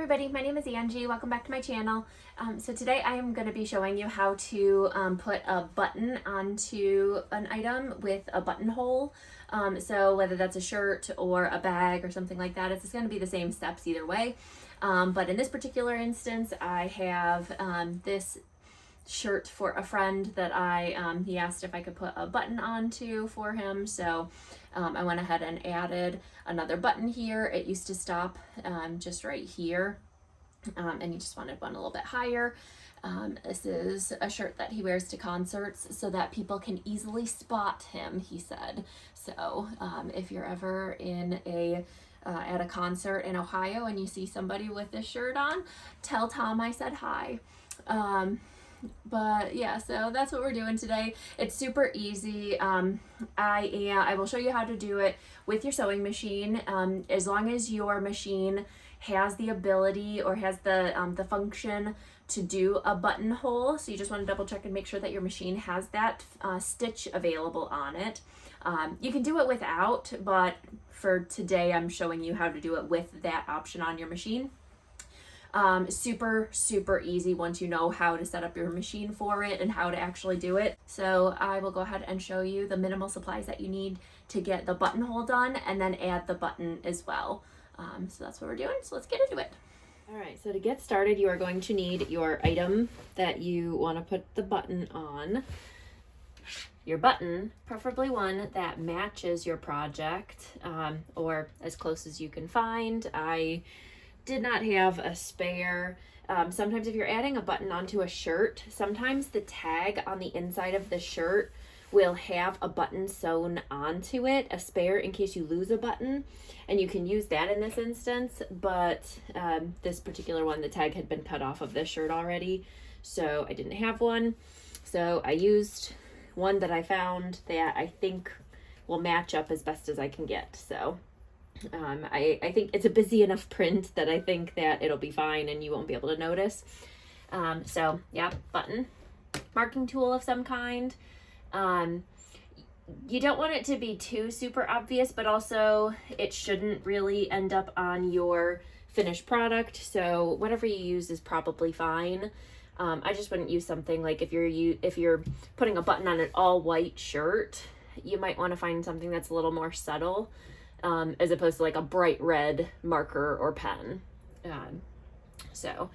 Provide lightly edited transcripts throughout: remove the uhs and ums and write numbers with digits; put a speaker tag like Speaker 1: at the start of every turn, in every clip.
Speaker 1: everybody, my name is Angie. Welcome back to my channel. So today I am going to be showing you how to put a button onto an item with a buttonhole. So whether that's a shirt or a bag or something like that, it's going to be the same steps either way. But in this particular instance, I have this shirt for a friend that he asked if I could put a button onto for him. So I went ahead and added another button here. It used to stop just right here, and he just wanted one a little bit higher. This is a shirt that he wears to concerts so that people can easily spot him, he said. So if you're ever at a concert in Ohio and you see somebody with this shirt on, tell Tom I said hi. But yeah, so that's what we're doing today. It's super easy. I will show you how to do it with your sewing machine. As long as your machine has the ability or has the function to do a buttonhole, so you just want to double check and make sure that your machine has that stitch available on it. You can do it without, but for today I'm showing you how to do it with that option on your machine. Super easy once you know how to set up your machine for it and how to actually do it. So I will go ahead and show you the minimal supplies that you need to get the buttonhole done and then add the button as well. So that's what we're doing, so let's get into it. All right, so to get started, you are going to need your item that you want to put the button on. Your button, preferably one that matches your project, or as close as you can find. I did not have a spare. Sometimes if you're adding a button onto a shirt, sometimes the tag on the inside of the shirt will have a button sewn onto it, a spare in case you lose a button, and you can use that in this instance. But this particular one, the tag had been cut off of this shirt already, so I didn't have one. So I used one that I found that I think will match up as best as I can get. So I think it's a busy enough print that I think that it'll be fine and you won't be able to notice. So yeah, button, marking tool of some kind. You don't want it to be too super obvious, but also it shouldn't really end up on your finished product. So whatever you use is probably fine. I just wouldn't use something like if you're putting a button on an all white shirt, you might want to find something that's a little more subtle. As opposed to like a bright red marker or pen. So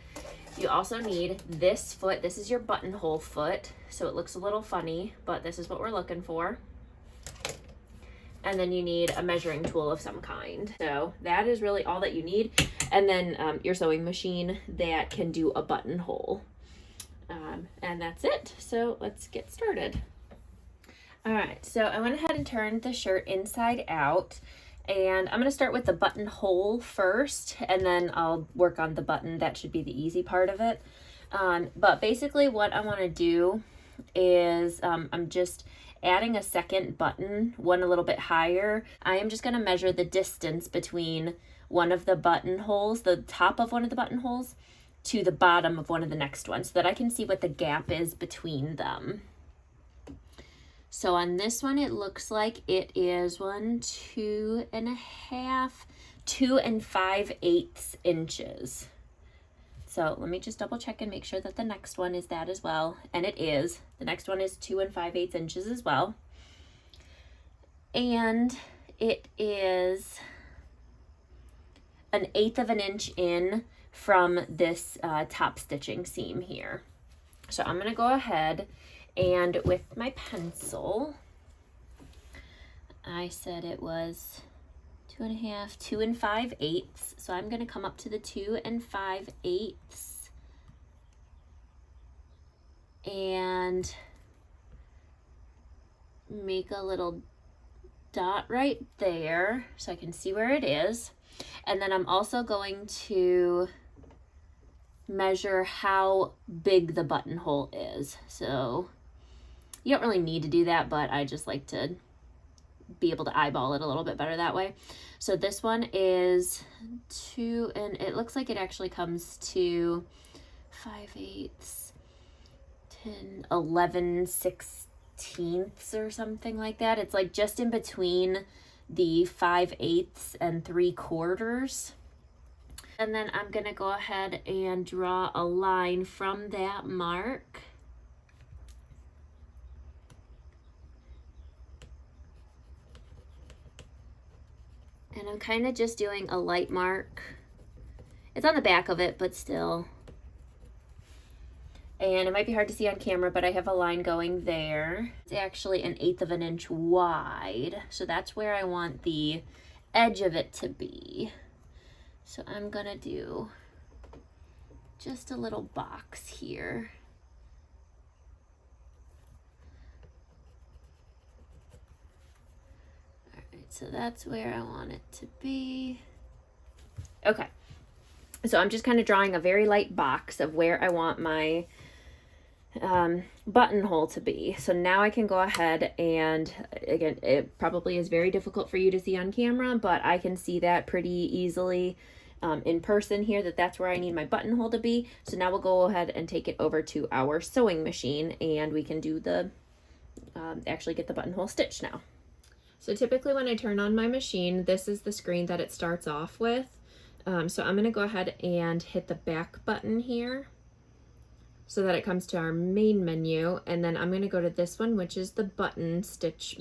Speaker 1: you also need this foot. This is your buttonhole foot. So it looks a little funny, but this is what we're looking for. And then you need a measuring tool of some kind. So that is really all that you need. And then your sewing machine that can do a buttonhole. And that's it. So let's get started. All right, so I went ahead and turned the shirt inside out. And I'm going to start with the buttonhole first, and then I'll work on the button. That should be the easy part of it. But basically what I want to do is I'm just adding a second button, one a little bit higher. I am just going to measure the distance between one of the buttonholes, the top of one of the buttonholes, to the bottom of one of the next ones, so that I can see what the gap is between them. So on this one, it looks like it is 2 5/8 inches. So let me just double check and make sure that the next one is that as well. And it is. The next one is 2 5/8 inches as well. And it is 1/8 of an inch in from this top stitching seam here. So I'm going to go ahead and with my pencil, I said it was 2 5/8. So I'm going to come up to the 2 5/8 and make a little dot right there so I can see where it is. And then I'm also going to measure how big the buttonhole is. So you don't really need to do that, but I just like to be able to eyeball it a little bit better that way. So this one is 2, and it looks like it actually comes to 5/8, 10, 11/16 or something like that. It's like just in between the 5/8 and 3/4. And then I'm gonna go ahead and draw a line from that mark. And I'm kind of just doing a light mark. It's on the back of it, but still. And it might be hard to see on camera, but I have a line going there. It's actually 1/8 of an inch wide. So that's where I want the edge of it to be. So I'm gonna do just a little box here. All right, so that's where I want it to be. Okay, so I'm just kind of drawing a very light box of where I want my buttonhole to be. So now I can go ahead and, again, it probably is very difficult for you to see on camera, but I can see that pretty easily in person here, that's where I need my buttonhole to be. So now we'll go ahead and take it over to our sewing machine and we can do the, actually get the buttonhole stitched now. So typically when I turn on my machine, this is the screen that it starts off with. So I'm gonna go ahead and hit the back button here, so that it comes to our main menu, and then I'm gonna go to this one, which is the button stitch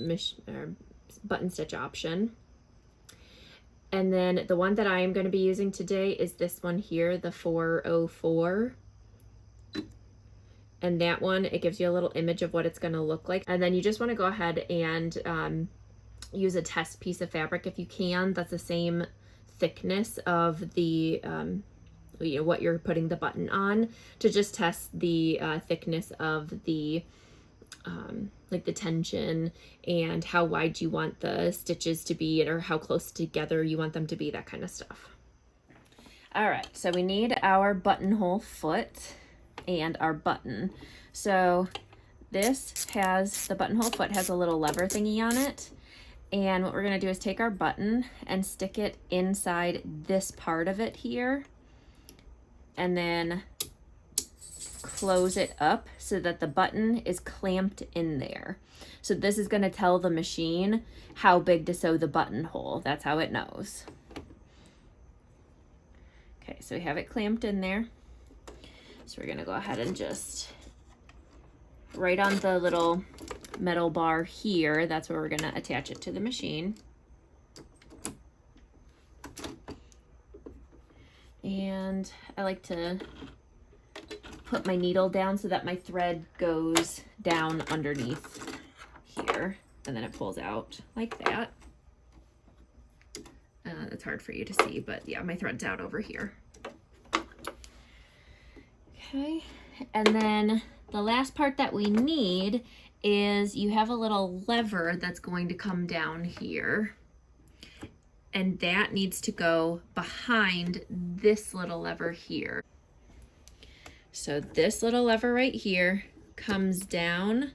Speaker 1: option. And then the one that I am gonna be using today is this one here, the 404. And that one, it gives you a little image of what it's gonna look like. And then you just wanna go ahead and use a test piece of fabric if you can. That's the same thickness of the what you're putting the button on, to just test the thickness of the like the tension and how wide you want the stitches to be, or how close together you want them to be, that kind of stuff. All right, so we need our buttonhole foot and our button. So this has, the buttonhole foot has a little lever thingy on it. And what we're gonna do is take our button and stick it inside this part of it here, and then close it up so that the button is clamped in there. So this is gonna tell the machine how big to sew the buttonhole. That's how it knows. Okay, so we have it clamped in there. So we're gonna go ahead and just, right on the little metal bar here, that's where we're gonna attach it to the machine. And I like to put my needle down so that my thread goes down underneath here, and then it pulls out like that. It's hard for you to see, but yeah, my thread's out over here. Okay, and then the last part that we need is, you have a little lever that's going to come down here, and that needs to go behind this little lever here. So this little lever right here comes down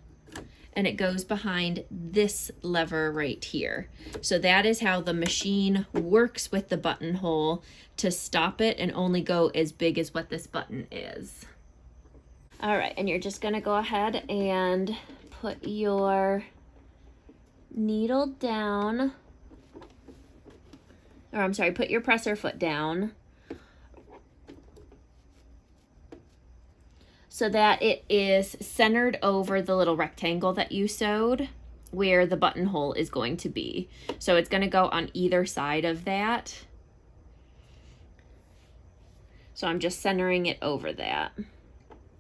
Speaker 1: and it goes behind this lever right here. So that is how the machine works with the buttonhole to stop it and only go as big as what this button is. All right, and you're just gonna go ahead and put your needle down, or I'm sorry, put your presser foot down so that it is centered over the little rectangle that you sewed where the buttonhole is going to be. So it's going to go on either side of that. So I'm just centering it over that.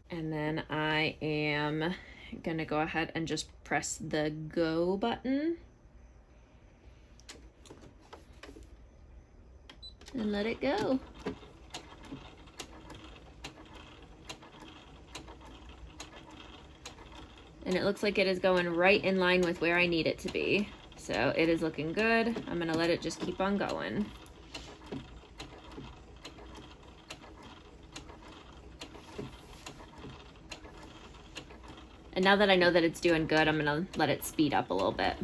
Speaker 1: And then I am going to go ahead and just press the go button and let it go. And it looks like it is going right in line with where I need it to be. So it is looking good. I'm gonna let it just keep on going. And now that I know that it's doing good, I'm gonna let it speed up a little bit.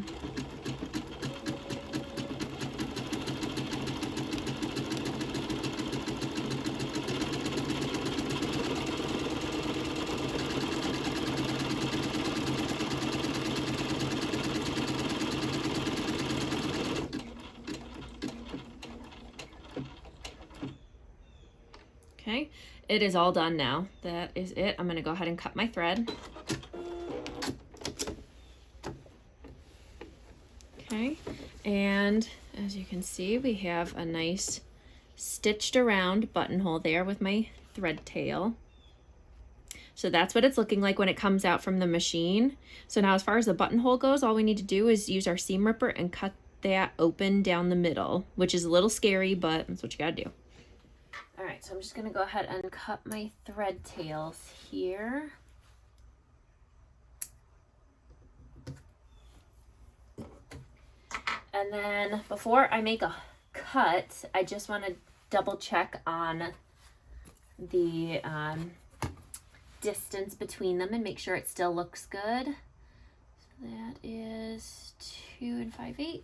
Speaker 1: Okay, it is all done now. That is it. I'm gonna go ahead and cut my thread. Okay, and as you can see, we have a nice stitched around buttonhole there with my thread tail. So that's what it's looking like when it comes out from the machine. So now as far as the buttonhole goes, all we need to do is use our seam ripper and cut that open down the middle, which is a little scary, but that's what you gotta do. All right, so I'm just gonna go ahead and cut my thread tails here. And then before I make a cut, I just want to double check on the distance between them and make sure it still looks good. So that is 2 5/8,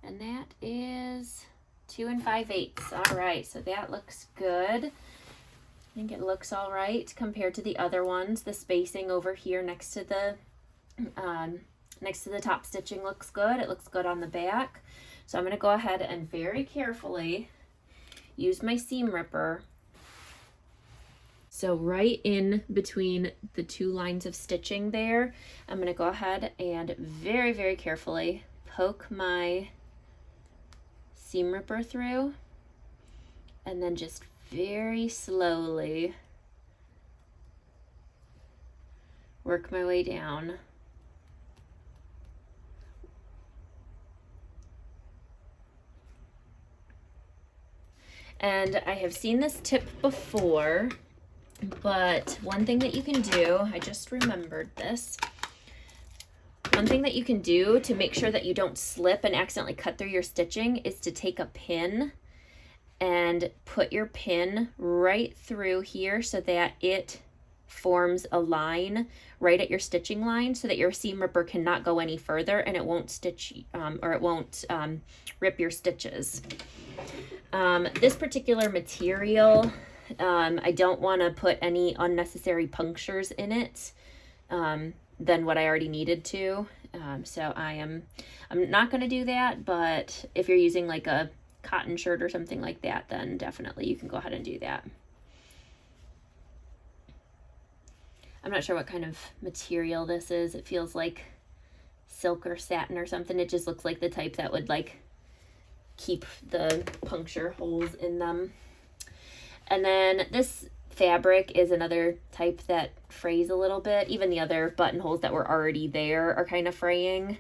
Speaker 1: and that is 2 5/8. All right, so that looks good. I think it looks all right compared to the other ones. The spacing over here next to the top stitching looks good. It looks good on the back. So I'm going to go ahead and very carefully use my seam ripper. So right in between the two lines of stitching there, I'm going to go ahead and very, very carefully poke my seam ripper through, and then just very slowly work my way down. And I have seen this tip before, but one thing that you can do, I just remembered this. One thing that you can do to make sure that you don't slip and accidentally cut through your stitching is to take a pin and put your pin right through here so that it forms a line right at your stitching line so that your seam ripper cannot go any further and it won't stitch or it won't rip your stitches. This particular material, I don't want to put any unnecessary punctures in it than what I already needed to. So I'm not going to do that, but if you're using like a cotton shirt or something like that, then definitely you can go ahead and do that. I'm not sure what kind of material this is. It feels like silk or satin or something. It just looks like the type that would like keep the puncture holes in them. And then this fabric is another type that frays a little bit. Even the other buttonholes that were already there are kind of fraying,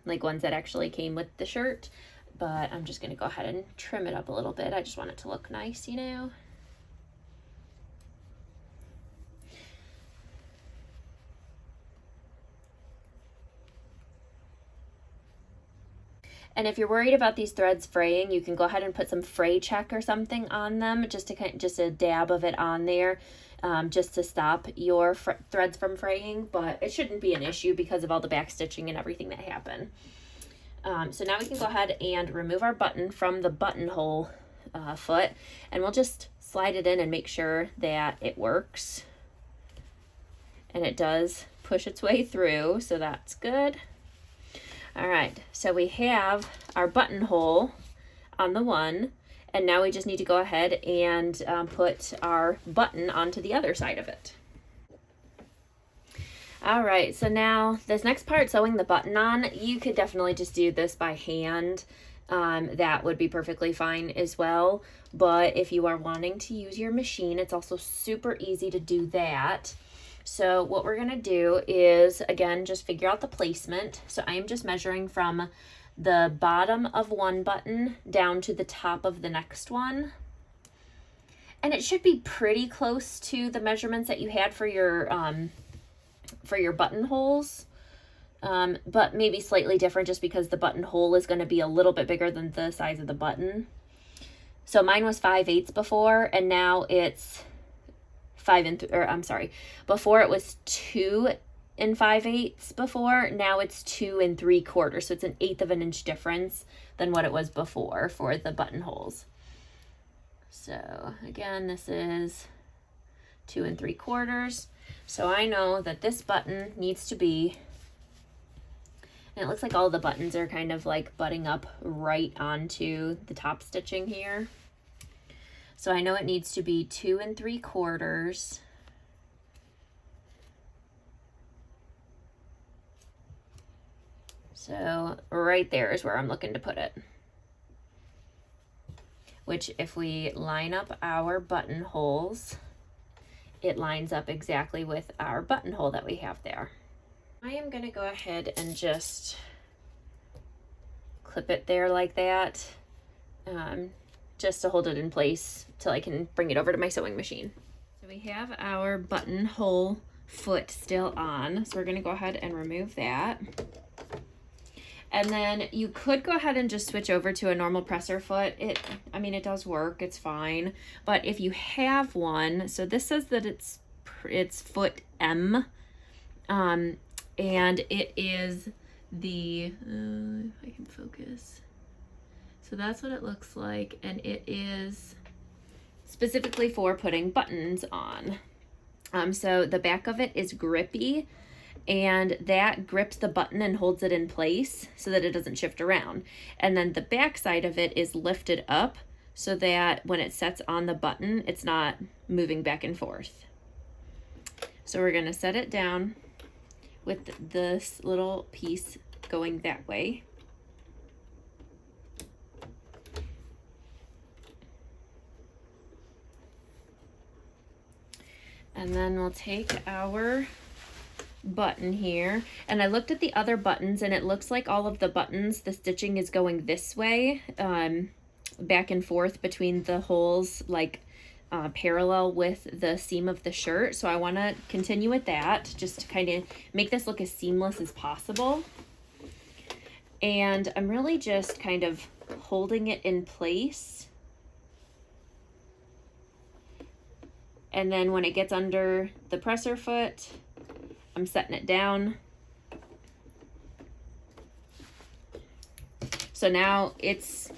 Speaker 1: like ones that actually came with the shirt. But I'm just going to go ahead and trim it up a little bit. I just want it to look nice, you know. And if you're worried about these threads fraying, you can go ahead and put some fray check or something on them, just a dab of it on there, just to stop your threads from fraying. But it shouldn't be an issue because of all the back stitching and everything that happened. So now we can go ahead and remove our button from the buttonhole foot, and we'll just slide it in and make sure that it works. And it does push its way through, so that's good. All right, so we have our buttonhole on the one, and now we just need to go ahead and put our button onto the other side of it. All right, so now this next part, sewing the button on, you could definitely just do this by hand. That would be perfectly fine as well. But if you are wanting to use your machine, it's also super easy to do that. So what we're gonna do is, again, just figure out the placement. So I am just measuring from the bottom of one button down to the top of the next one. And it should be pretty close to the measurements that you had for your buttonholes, but maybe slightly different just because the buttonhole is gonna be a little bit bigger than the size of the button. So mine was 5/8 before, and now it's before it was 2 5/8 before, now it's 2 3/4. So it's an 1/8 of an inch difference than what it was before for the buttonholes. So again, this is 2 3/4. So I know that this button needs to be, and it looks like all the buttons are kind of like butting up right onto the top stitching here. So I know it needs to be 2 3/4. So right there is where I'm looking to put it. Which if we line up our buttonholes, it lines up exactly with our buttonhole that we have there. I am gonna go ahead and just clip it there like that, just to hold it in place till I can bring it over to my sewing machine. So we have our buttonhole foot still on, so we're gonna go ahead and remove that. And then you could go ahead and just switch over to a normal presser foot. I mean, it does work, it's fine. But if you have one, so this says that it's foot M, and it is the, if I can focus. So that's what it looks like, and it is specifically for putting buttons on. So the back of it is grippy, and that grips the button and holds it in place so that it doesn't shift around. And then the back side of it is lifted up so that when it sets on the button, it's not moving back and forth. So we're gonna set it down with this little piece going that way. And then we'll take our button here, and I looked at the other buttons, and it looks like all of the buttons, the stitching is going this way, back and forth between the holes, like parallel with the seam of the shirt. So I want to continue with that, just to kind of make this look as seamless as possible. And I'm really just kind of holding it in place. And then when it gets under the presser foot, I'm setting it down. So now it's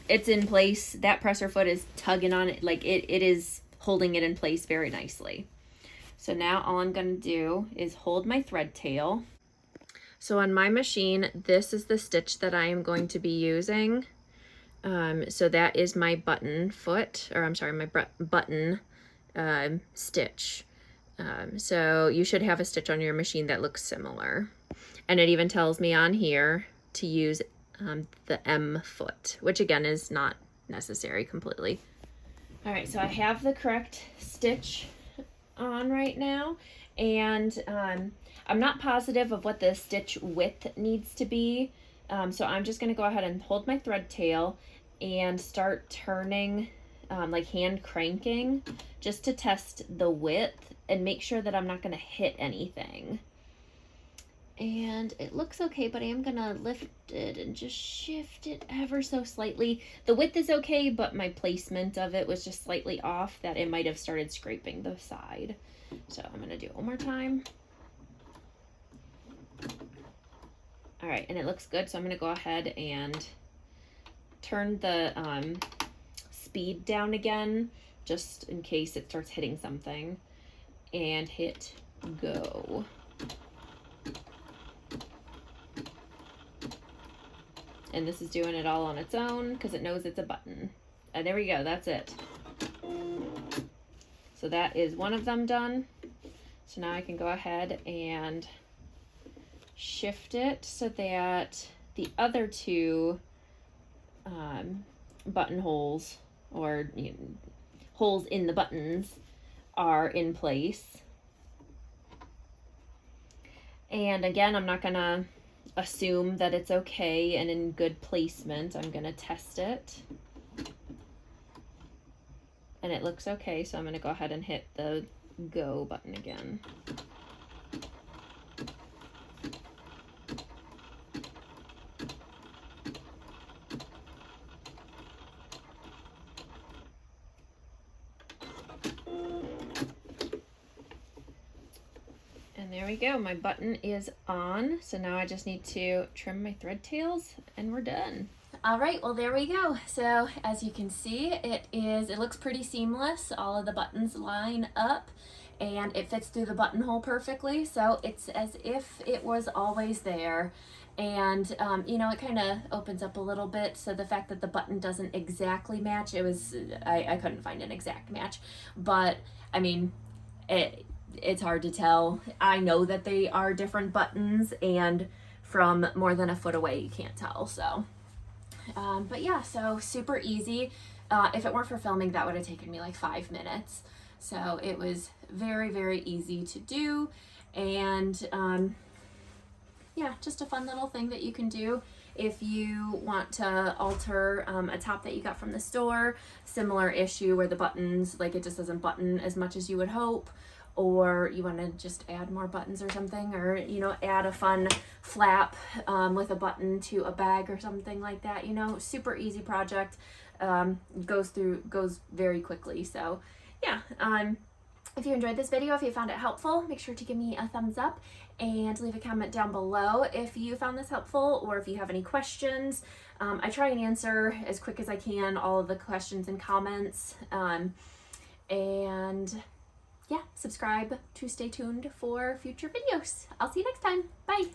Speaker 1: in place. That presser foot is tugging on it, like it is holding it in place very nicely. So now all I'm gonna do is hold my thread tail. So on my machine, this is the stitch that I am going to be using. So that is my button foot, or I'm sorry, my button stitch. So you should have a stitch on your machine that looks similar. And it even tells me on here to use the M foot, which again is not necessary completely. All right, so I have the correct stitch on right now, and I'm not positive of what the stitch width needs to be. So I'm just gonna go ahead and hold my thread tail and start turning, like hand cranking, just to test the width and make sure that I'm not gonna hit anything. And it looks okay, but I am gonna lift it and just shift it ever so slightly. The width is okay, but my placement of it was just slightly off, that it might have started scraping the side. So I'm gonna do it one more time. All right, and it looks good, so I'm gonna go ahead and turn the speed down again, just in case it starts hitting something, and hit go. And this is doing it all on its own because it knows it's a button. And there we go, that's it. So that is one of them done. So now I can go ahead and shift it so that the other two buttonholes, or holes in the buttons, are in place. And again, I'm not gonna assume that it's okay and in good placement. I'm gonna test it. And it looks okay, so I'm gonna go ahead and hit the go button again. And there we go, my button is on. So now I just need to trim my thread tails and we're done. All right, well, there we go. So as you can see, it looks pretty seamless. All of the buttons line up and it fits through the buttonhole perfectly. So it's as if it was always there. and you know, it kind of opens up a little bit. So the fact that the button doesn't exactly match, I couldn't find an exact match, but I mean, it's hard to tell. I know that they are different buttons, and from more than a foot away you can't tell. So but yeah, so super easy. If it weren't for filming, that would have taken me like 5 minutes. So it was very, very easy to do. And yeah, just a fun little thing that you can do if you want to alter a top that you got from the store. Similar issue where the buttons, like, it just doesn't button as much as you would hope, or you want to just add more buttons or something, or, you know, add a fun flap with a button to a bag or something like that. You know, super easy project. Goes very quickly. So yeah, if you enjoyed this video, if you found it helpful, make sure to give me a thumbs up and leave a comment down below if you found this helpful, or if you have any questions. I try and answer as quick as I can all of the questions and comments. And yeah, subscribe to stay tuned for future videos. I'll see you next time. Bye.